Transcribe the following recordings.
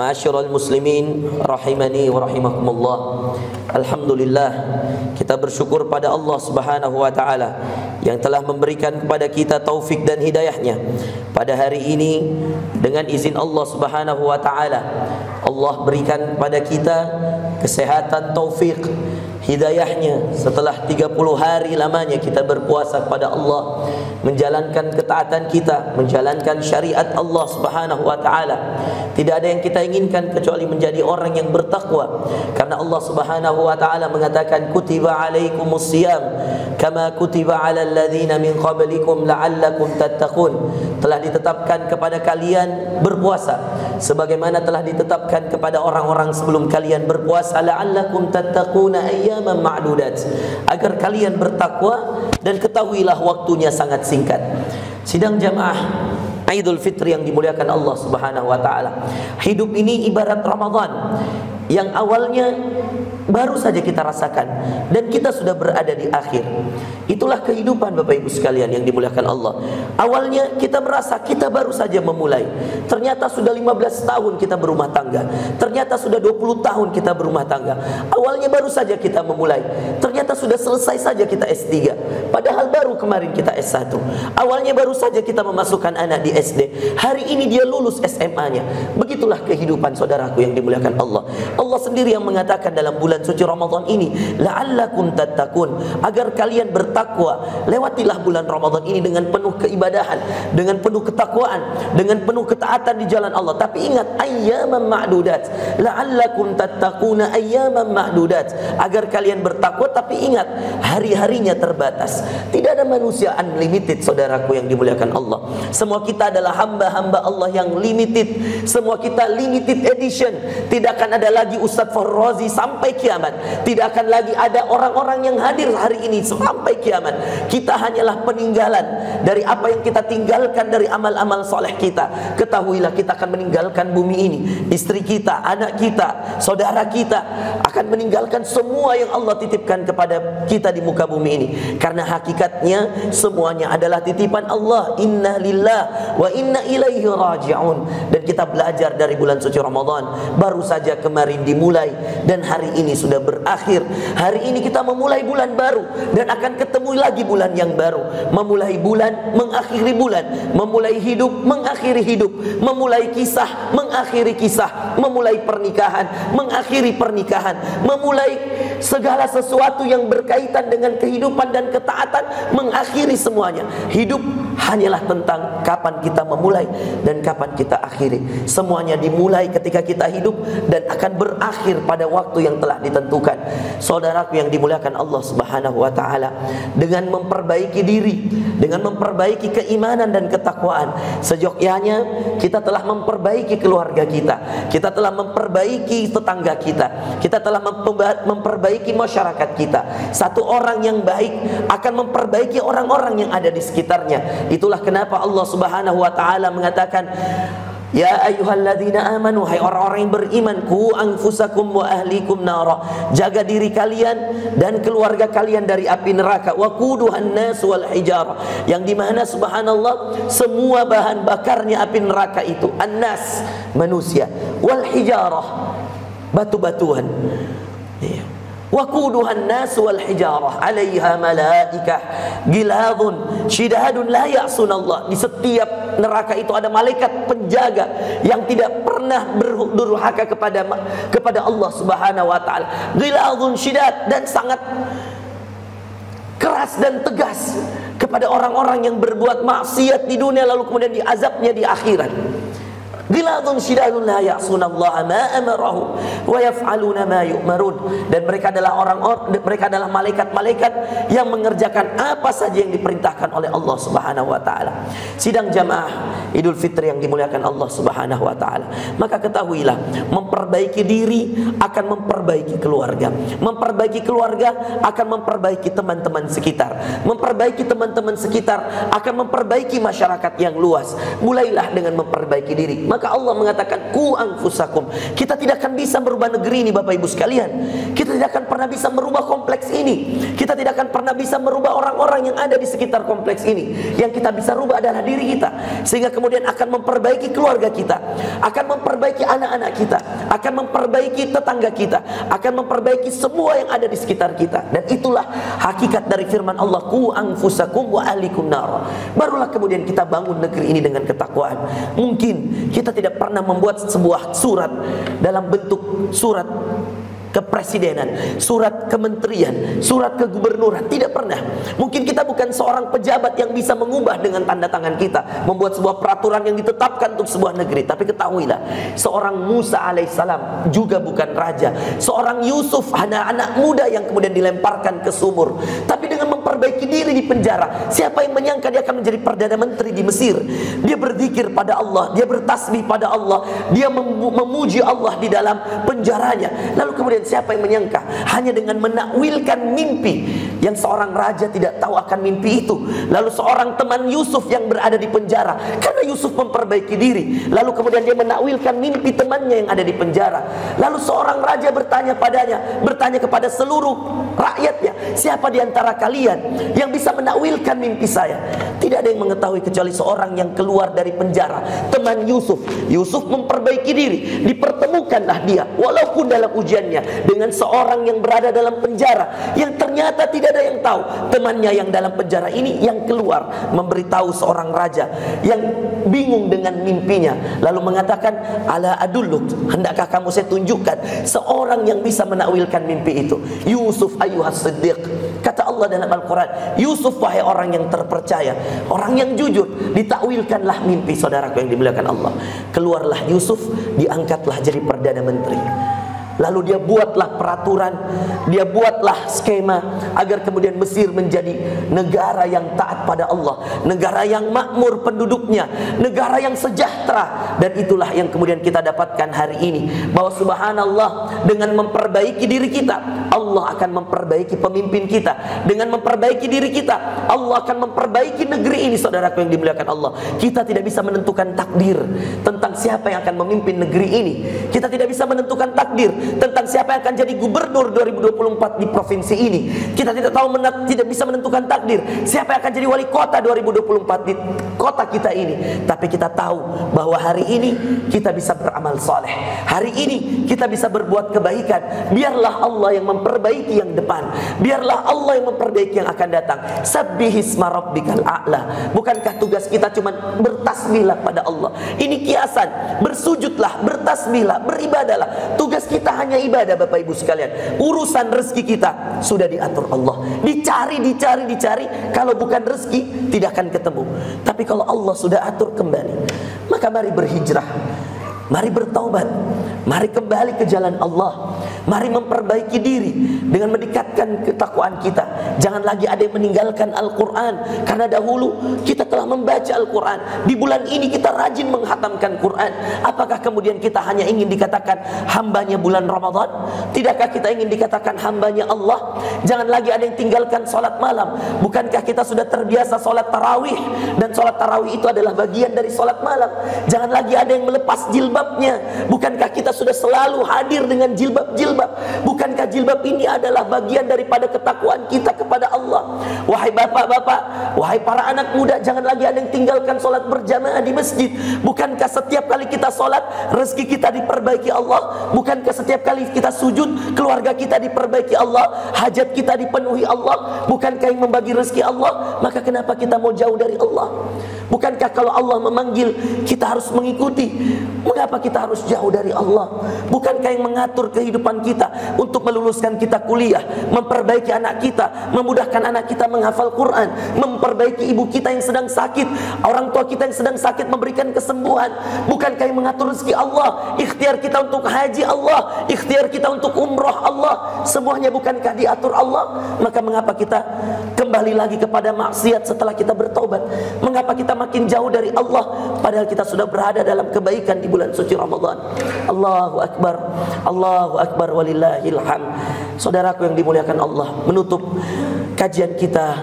Ma'asyiral muslimin rahimani wa rahimakumullah. Alhamdulillah, kita bersyukur pada Allah Subhanahu wa taala yang telah memberikan kepada kita taufik dan hidayahnya. Pada hari ini dengan izin Allah Subhanahu wa taala, Allah berikan kepada kita kesehatan, taufik, hidayahnya. Setelah 30 hari lamanya kita berpuasa kepada Allah, menjalankan ketaatan kita, menjalankan syariat Allah Subhanahu wa taala. Tidak ada yang kita inginkan kecuali menjadi orang yang bertakwa, karena Allah Subhanahu wa taala mengatakan, kutiba alaikumus siyam kama kutiba alal ladzina min qablikum la'allakum tattaqun. Telah ditetapkan kepada kalian berpuasa sebagaimana telah ditetapkan kepada orang-orang sebelum kalian berpuasa, la'allakum tattaquna ayyaman ma'dudat, agar kalian bertakwa dan ketahuilah waktunya sangat singkat. Sidang jamaah Idul Fitri yang dimuliakan Allah Subhanahu wa taala. Hidup ini ibarat Ramadan yang awalnya baru saja kita rasakan dan kita sudah berada di akhir. Itulah kehidupan Bapak Ibu sekalian yang dimuliakan Allah. Awalnya kita merasa kita baru saja memulai. Ternyata sudah 15 tahun kita berumah tangga. Ternyata sudah 20 tahun kita berumah tangga. Awalnya baru saja kita memulai. Ternyata sudah selesai saja kita S3. Padahal baru kemarin kita S1. Awalnya baru saja kita memasukkan anak di SD. Hari ini dia lulus SMA-nya. Begitulah kehidupan saudaraku yang dimuliakan Allah. Allah sendiri yang mengatakan dalam bulan suci Ramadan ini, la'allakum tattaqun, agar kalian bertakwa. Lewatilah bulan Ramadan ini dengan penuh keibadahan, dengan penuh ketakwaan, dengan penuh ketaatan di jalan Allah. Tapi ingat, ayyaman ma'dudat, la'allakum tattaquna ayyaman ma'dudat, agar kalian bertakwa. Tapi ingat, hari-harinya terbatas. Tidak ada manusia unlimited, saudaraku yang dimuliakan Allah. Semua kita adalah hamba-hamba Allah yang limited. Semua kita limited edition. Tidak akan ada lagi Ustadz Farrozi sampai kiamat. Tidak akan lagi ada orang-orang yang hadir hari ini sampai kiamat. Kita hanyalah peninggalan dari apa yang kita tinggalkan dari amal-amal soleh kita. Ketahuilah, kita akan meninggalkan bumi ini. Istri kita, anak kita, saudara kita akan meninggalkan semua yang Allah titipkan kepada kita di muka bumi ini. Karena hakikatnya semuanya adalah titipan Allah. Inna lillah wa inna ilaihi raji'un. Dan kita belajar dari bulan suci Ramadan. Baru saja kemarin dimulai dan hari ini sudah berakhir. Hari ini kita memulai bulan baru dan akan ketemu lagi bulan yang baru. Memulai bulan, mengakhiri bulan. Memulai hidup, mengakhiri hidup. Memulai kisah, mengakhiri kisah. Memulai pernikahan, mengakhiri pernikahan. Memulai segala sesuatu yang berkaitan dengan kehidupan dan ketaatan, mengakhiri semuanya. Hidup hanyalah tentang kapan kita memulai dan kapan kita akhiri. Semuanya dimulai ketika kita hidup dan akan berakhir pada waktu yang telah ditentukan. Saudaraku yang dimuliakan Allah Subhanahu wa taala, dengan memperbaiki diri, dengan memperbaiki keimanan dan ketakwaan, seyogyanya kita telah memperbaiki keluarga kita. Kita telah memperbaiki tetangga kita. Kita telah memperbaiki masyarakat kita. Satu orang yang baik akan memperbaiki orang-orang yang ada di sekitarnya. Itulah kenapa Allah Subhanahu wa taala mengatakan, ya ayyuhalladzina amanu, hai orang-orang yang beriman, ku anfusakum wa ahlikum nara, jaga diri kalian dan keluarga kalian dari api neraka. Wa quduhan nas wal hijarah, yang dimana subhanallah semua bahan bakarnya api neraka itu annas, manusia, wal hijarah, batu-batuan. Waquduhan nas wal hijarah 'alaiha malaikah giladun syidadun la ya'sunallah. Di setiap neraka itu ada malaikat penjaga yang tidak pernah berdurhaka kepada Allah Subhanahu wa taala. Giladun syidad, dan sangat keras dan tegas kepada orang-orang yang berbuat maksiat di dunia lalu kemudian diazabnya di akhirat. Giladun syidadun la ya'sunallaha ma amarahu wa yaf'aluna ma yu'marun. Dan mereka adalah malaikat-malaikat yang mengerjakan apa saja yang diperintahkan oleh Allah Subhanahu wa taala. Sidang jamaah Idul Fitri yang dimuliakan Allah Subhanahu wa taala, maka ketahuilah, memperbaiki diri akan memperbaiki keluarga. Memperbaiki keluarga akan memperbaiki teman-teman sekitar. Memperbaiki teman-teman sekitar akan memperbaiki masyarakat yang luas. Mulailah dengan memperbaiki diri. Maka Allah mengatakan ku anfusakum. Kita tidak akan bisa merubah negeri ini Bapak Ibu sekalian. Kita tidak akan pernah bisa merubah kompleks ini. Kita tidak akan pernah bisa merubah orang-orang yang ada di sekitar kompleks ini. Yang kita bisa rubah adalah diri kita. Sehingga kemudian akan memperbaiki keluarga kita, akan memperbaiki anak-anak kita, akan memperbaiki tetangga kita, akan memperbaiki semua yang ada di sekitar kita. Dan itulah hakikat dari firman Allah, ku anfusakum wa ahlikum nar. Barulah kemudian kita bangun negeri ini dengan ketakwaan. Mungkin kita tidak pernah membuat sebuah surat dalam bentuk surat kepresidenan, surat kementerian, surat kegubernuran, tidak pernah. Mungkin kita bukan seorang pejabat yang bisa mengubah dengan tanda tangan kita, membuat sebuah peraturan yang ditetapkan untuk sebuah negeri. Tapi ketahuilah, seorang Musa alaihissalam juga bukan raja. Seorang Yusuf, anak-anak muda yang kemudian dilemparkan ke sumur. Tapi dengan memperbaiki diri di penjara, siapa yang menyangka dia akan menjadi perdana menteri di Mesir? Dia berzikir pada Allah, dia bertasbih pada Allah, dia memuji Allah di dalam penjaranya. Lalu kemudian siapa yang menyangka hanya dengan menakwilkan mimpi yang seorang raja tidak tahu akan mimpi itu, lalu seorang teman Yusuf yang berada di penjara karena Yusuf memperbaiki diri, lalu kemudian dia menakwilkan mimpi temannya yang ada di penjara, lalu seorang raja bertanya kepada seluruh rakyatnya, siapa di antara kalian yang bisa menakwilkan mimpi saya? Tidak ada yang mengetahui kecuali seorang yang keluar dari penjara, teman Yusuf. Yusuf memperbaiki diri, dipertemukanlah dia walaupun dalam ujiannya dengan seorang yang berada dalam penjara, yang ternyata tidak ada yang tahu temannya yang dalam penjara ini yang keluar memberitahu seorang raja yang bingung dengan mimpinya, lalu mengatakan, ala adulluk, hendakkah kamu saya tunjukkan seorang yang bisa menakwilkan mimpi itu? Yusuf ayyuhas siddiq, kata Allah dalam Al-Quran, Yusuf wahai orang yang terpercaya, orang yang jujur. Ditakwilkanlah mimpi saudaraku yang dimuliakan Allah. Keluarlah Yusuf, diangkatlah jadi perdana menteri. Lalu dia buatlah peraturan, dia buatlah skema agar kemudian Mesir menjadi negara yang taat pada Allah, negara yang makmur penduduknya, negara yang sejahtera. Dan itulah yang kemudian kita dapatkan hari ini, bahwa subhanallah, dengan memperbaiki diri kita, Allah akan memperbaiki pemimpin kita. Dengan memperbaiki diri kita, Allah akan memperbaiki negeri ini. Saudaraku yang dimuliakan Allah, kita tidak bisa menentukan takdir tentang siapa yang akan memimpin negeri ini. Kita tidak bisa menentukan takdir tentang siapa yang akan jadi gubernur 2024 di provinsi ini. Kita tidak bisa menentukan takdir siapa yang akan jadi wali kota 2024 di kota kita ini. Tapi kita tahu bahwa hari ini kita bisa beramal soleh, hari ini kita bisa berbuat kebaikan. Biarlah Allah yang memperbaiki yang depan, biarlah Allah yang memperbaiki yang akan datang. Sabbihisma rabbikal a'la. Bukankah tugas kita cuma bertasbihlah pada Allah? Ini kiasan, bersujudlah, bertasbihlah, beribadahlah. Tugas kita hanya ibadah Bapak Ibu sekalian. Urusan rezeki kita sudah diatur Allah. Dicari. Kalau bukan rezeki tidak akan ketemu. Tapi kalau Allah sudah atur kembali, maka mari berhijrah, mari bertaubat, mari kembali ke jalan Allah, mari memperbaiki diri dengan mendekatkan ketakwaan kita. Jangan lagi ada yang meninggalkan Al-Quran, karena dahulu kita telah membaca Al-Quran. Di bulan ini kita rajin menghatamkan Quran. Apakah kemudian kita hanya ingin dikatakan hambanya bulan Ramadan? Tidakkah kita ingin dikatakan hambanya Allah? Jangan lagi ada yang tinggalkan sholat malam. Bukankah kita sudah terbiasa sholat tarawih, dan sholat tarawih itu adalah bagian dari sholat malam? Jangan lagi ada yang melepas jilbabnya. Bukankah kita sudah selalu hadir dengan jilbab-jilbab? Bukankah jilbab ini adalah bagian daripada ketakwaan kita kepada Allah? Wahai bapak-bapak, wahai para anak muda, jangan lagi ada yang tinggalkan sholat berjamaah di masjid. Bukankah setiap kali kita sholat, rezeki kita diperbaiki Allah? Bukankah setiap kali kita sujud, keluarga kita diperbaiki Allah, hajat kita dipenuhi Allah? Bukankah yang membagi rezeki Allah? Maka kenapa kita mau jauh dari Allah? Bukankah kalau Allah memanggil kita harus mengikuti? Mengapa kita harus jauh dari Allah? Bukankah yang mengatur kehidupan kita untuk meluluskan kita kuliah, memperbaiki anak kita, memudahkan anak kita menghafal Quran, memperbaiki ibu kita yang sedang sakit, orang tua kita yang sedang sakit, memberikan kesembuhan? Bukankah yang mengatur rezeki Allah? Ikhtiar kita untuk haji Allah, ikhtiar kita untuk umroh Allah, semuanya bukankah diatur Allah? Maka mengapa kita kembali lagi kepada maksiat setelah kita bertaubat? Mengapa kita makin jauh dari Allah padahal kita sudah berada dalam kebaikan di bulan suci Ramadan? Allahu Akbar, Allahu Akbar, walillahil hamd. Saudaraku yang dimuliakan Allah, menutup kajian kita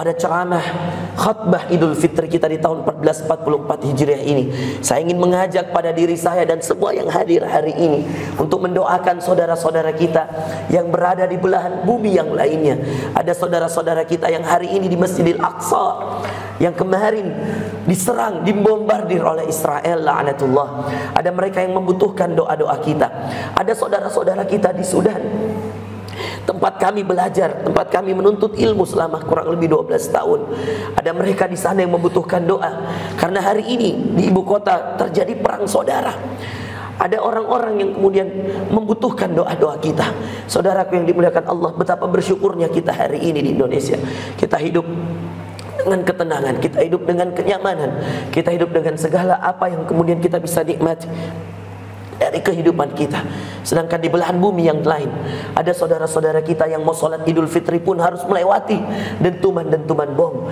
pada ceramah khutbah Idul Fitri kita di tahun 1444 Hijriah ini, saya ingin mengajak pada diri saya dan semua yang hadir hari ini untuk mendoakan saudara-saudara kita yang berada di belahan bumi yang lainnya. Ada saudara-saudara kita yang hari ini di Masjidil Aqsa yang kemarin diserang, dibombardir oleh Israel, la'natullah. Ada mereka yang membutuhkan doa-doa kita. Ada saudara-saudara kita di Sudan, tempat kami belajar, tempat kami menuntut ilmu selama kurang lebih 12 tahun. Ada mereka di sana yang membutuhkan doa, karena hari ini di ibu kota terjadi perang saudara. Ada orang-orang yang kemudian membutuhkan doa-doa kita. Saudaraku yang dimuliakan Allah, betapa bersyukurnya kita hari ini di Indonesia. Kita hidup dengan ketenangan, kita hidup dengan kenyamanan, kita hidup dengan segala apa yang kemudian kita bisa nikmati dari kehidupan kita. Sedangkan di belahan bumi yang lain, ada saudara-saudara kita yang mau sholat Idul Fitri pun harus melewati dentuman-dentuman bom,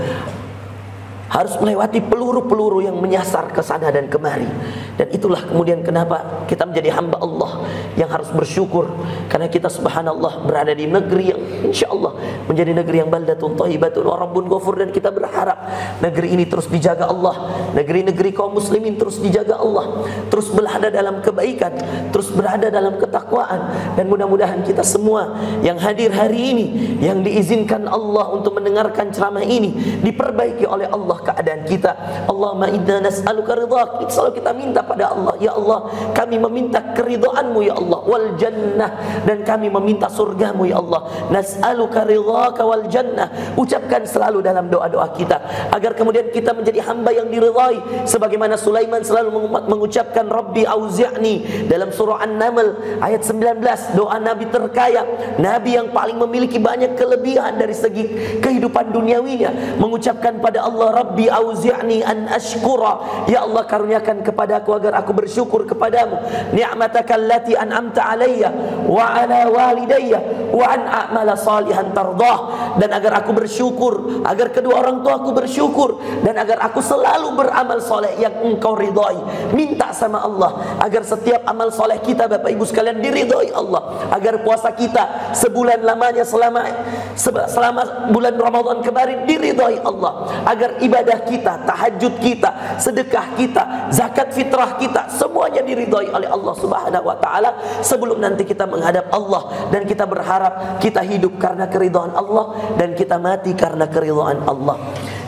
harus melewati peluru-peluru yang menyasar ke sana dan kemari. Dan itulah kemudian kenapa kita menjadi hamba Allah yang harus bersyukur, karena kita subhanallah berada di negeri yang insyaallah menjadi negeri yang baldatun thayyibatun wa rabbun ghafur. Dan kita berharap negeri ini terus dijaga Allah, negeri-negeri kaum muslimin terus dijaga Allah, terus berada dalam kebaikan, terus berada dalam ketakwaan. Dan mudah-mudahan kita semua yang hadir hari ini, yang diizinkan Allah untuk mendengarkan ceramah ini, diperbaiki oleh Allah keadaan kita. Allahumma inna nas'aluka ridhak. Itu selalu kita minta pada Allah, ya Allah, kami meminta keridhaan-Mu ya Allah, wal jannah, dan kami meminta surga-Mu ya Allah. Nas'aluka ridhaka wal jannah. Ucapkan selalu dalam doa-doa kita agar kemudian kita menjadi hamba yang diridhai, sebagaimana Sulaiman selalu mengucapkan Rabbi auzi'ni dalam surah An-Naml ayat 19. Doa Nabi terkaya, Nabi yang paling memiliki banyak kelebihan dari segi kehidupan duniawinya, mengucapkan pada Allah, Rabbi auzi'ni an ashkura, ya Allah karuniakan kepadaku agar aku bersyukur kepadamu, ni'mataka allati an'amta alayya wa ala walidayya wa an a'mala salihan tardah, dan agar aku bersyukur, agar kedua orang tua aku bersyukur, dan agar aku selalu beramal soleh yang engkau ridhai. Minta sama Allah agar setiap amal soleh kita Bapak Ibu sekalian diridhai Allah, agar puasa kita sebulan lamanya selama bulan Ramadan kemarin diridhai Allah, agar ibadah kita, tahajud kita, sedekah kita, zakat fitrah kita, semuanya diridhai oleh Allah Subhanahu wa taala sebelum nanti kita menghadap Allah. Dan kita berharap kita hidup karena keridhaan Allah dan kita mati karena keridhaan Allah.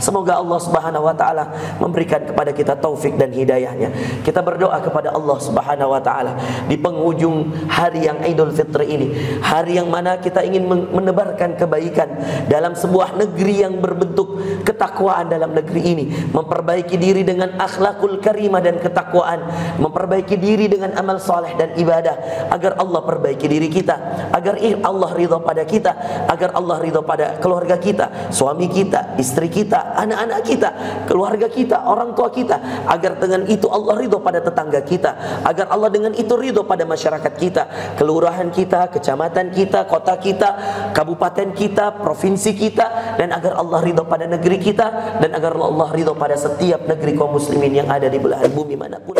Semoga Allah Subhanahu wa taala memberikan kepada kita taufik dan hidayahnya. Kita berdoa kepada Allah Subhanahu wa taala di penghujung hari yang Idul Fitri ini, hari yang mana kita ingin menebarkan kebaikan dalam sebuah negeri yang berbentuk ketakwaan dalam negeri ini, memperbaiki diri dengan akhlakul karimah dan ketakwaan, memperbaiki diri dengan amal saleh dan ibadah, agar Allah perbaiki diri kita, agar Allah ridha pada kita, agar Allah ridha pada keluarga kita, suami kita, istri kita, anak-anak kita, keluarga kita, orang tua kita, agar dengan itu Allah ridha pada tetangga kita, agar Allah dengan itu ridha pada masyarakat kita, kelurahan kita, kecamatan kita, kota kita, kabupaten kita, provinsi kita, dan agar Allah ridha pada negeri kita, dan agar Allah ridha pada setiap negeri kaum muslimin yang ada di belahan bumi manapun.